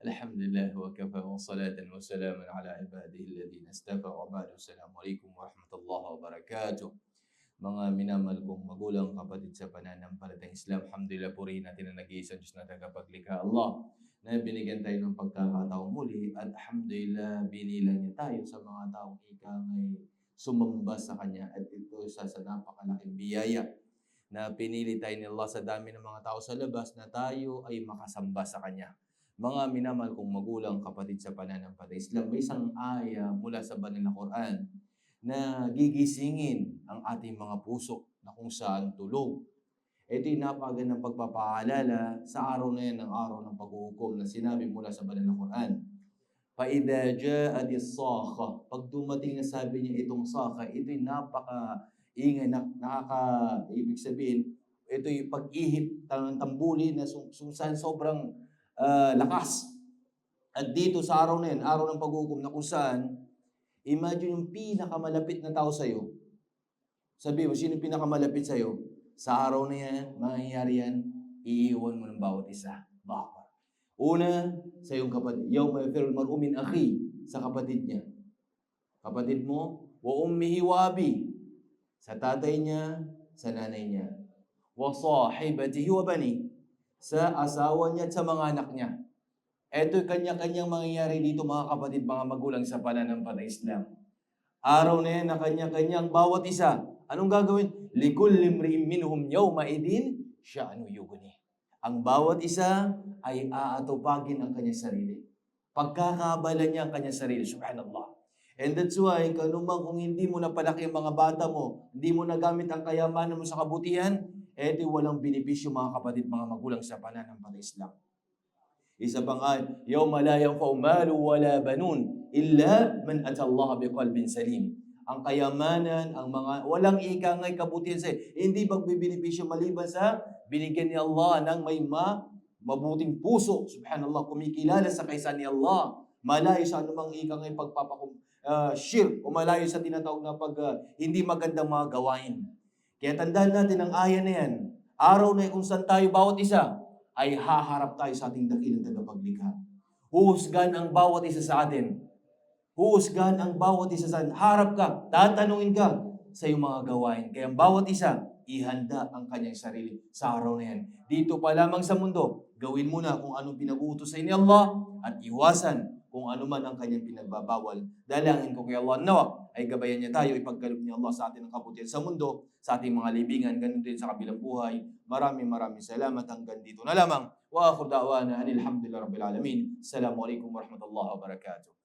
Alhamdulillah wa kafa wa salatan wa salaman ala ibadihi alladhina istafa wa ba'du. Assalamualaikum warahmatullahi wabarakatuh. Mga minamahal kong magulang, kapatid sa pananampalatayang Islam, alhamdulillah, purihin natin ang nag-iisang Diyos na tagapaglikha, Allah, na binigyan tayo ng pagkakataong muli at alhamdulillah, binilang niya tayo sa mga taong ikangay sumamba sa Kanya, at ito isa sa napakalaking biyaya na pinili tayo ni Allah sa dami ng mga tao sa labas na tayo ay makasamba sa Kanya. Mga minamahal kong magulang, kapatid sa pananampalatayang Islam, may isang aya mula sa banal na Quran na gigisingin ang ating mga puso na kung saan tulog. Ito'y napakagandang pagpapaalala sa araw na yan, ang araw ng paghuhukom, na sinabi mula sa banal na Quran. فَإِذَا جَاءَتِ الصَّاخَةُ, pag dumating na, sabi niya, itong sakha, ito'y napaka-ingay, ibig sabihin, ito'y pag-ihip, tambuli na saan sobrang lakas. At dito sa araw na yan, araw ng paghuhukom, na kung saan, imagine yung pinakamalapit na tao sa'yo. Sabi mo, sino pinakamalapit sa'yo? Sa araw na yan, mangyayari yan, iiwan mo ng bawat isa. Bakit? Una, sa iyong kapatid. Yawma yafirul mar'u min akhi, sa kapatid niya. Kapatid mo, wa ummihi wa abi, sa tatay niya, sa nanay niya. Wa sahibatihi wa bani, sa asawa niya at sa mga anak niya. Ito'y kanya-kanyang mangyayari dito, mga kapatid, mga magulang sa pananampalatayang Islam. Araw na yan na kanya-kanyang bawat isa. Anong gagawin? Likulli imri'in minhum yawma idin sya'nu yughni. Ang bawat isa ay aatupagin ang kanyang sarili. Pagkakabala niya ang kanyang sarili. Subhanallah. And that's why, kung hindi mo napalaki ang mga bata mo, hindi mo nagamit ang kayamanan mo sa kabutihan, edi walang benepisyo, mga kapatid, mga magulang sa pananampalatayang Islam. Isa pang ayat, yawma la yanfa'u malu wala banun illa man atallaha biqalbin salim. Ang kayamanan, ang mga walang ikangay kabutihan sa hindi magbibenepisyo maliban sa binigyan ni Allah ng may mabuting puso. Subhanallah, kumikilala sa kaysa ni Allah, malayo sa anumang ikangay shirk, o malayo sa tinatawag na hindi magandang mga gawain. Kaya tandaan natin ang aya na yan. Araw na kung saan tayo bawat isa ay haharap tayo sa ating dakilang tagapaglikha. Huhusgan ang bawat isa sa atin. Huhusgan ang bawat isa sa atin. Harap ka, tatanungin ka sa iyong mga gawain. Kaya ang bawat isa, ihanda ang kanyang sarili sa araw na yan. Dito pa lamang sa mundo, gawin mo na kung anong pinag-uutos sa inyo Allah at iwasan kung ano man ang kanyang pinagbabawal. Dalangin ko kay Allah nawa ay gabayan niya tayo, ipagkaloob niya Allah sa atin ang kabutihan sa mundo, sa ating mga libingan, ganun din sa kabilang buhay. Maraming salamat. Hanggang dito na lamang. Wa akhir da'wana anil hamdulillahi rabbil alamin. Assalamualaikum warahmatullahi wabarakatuh.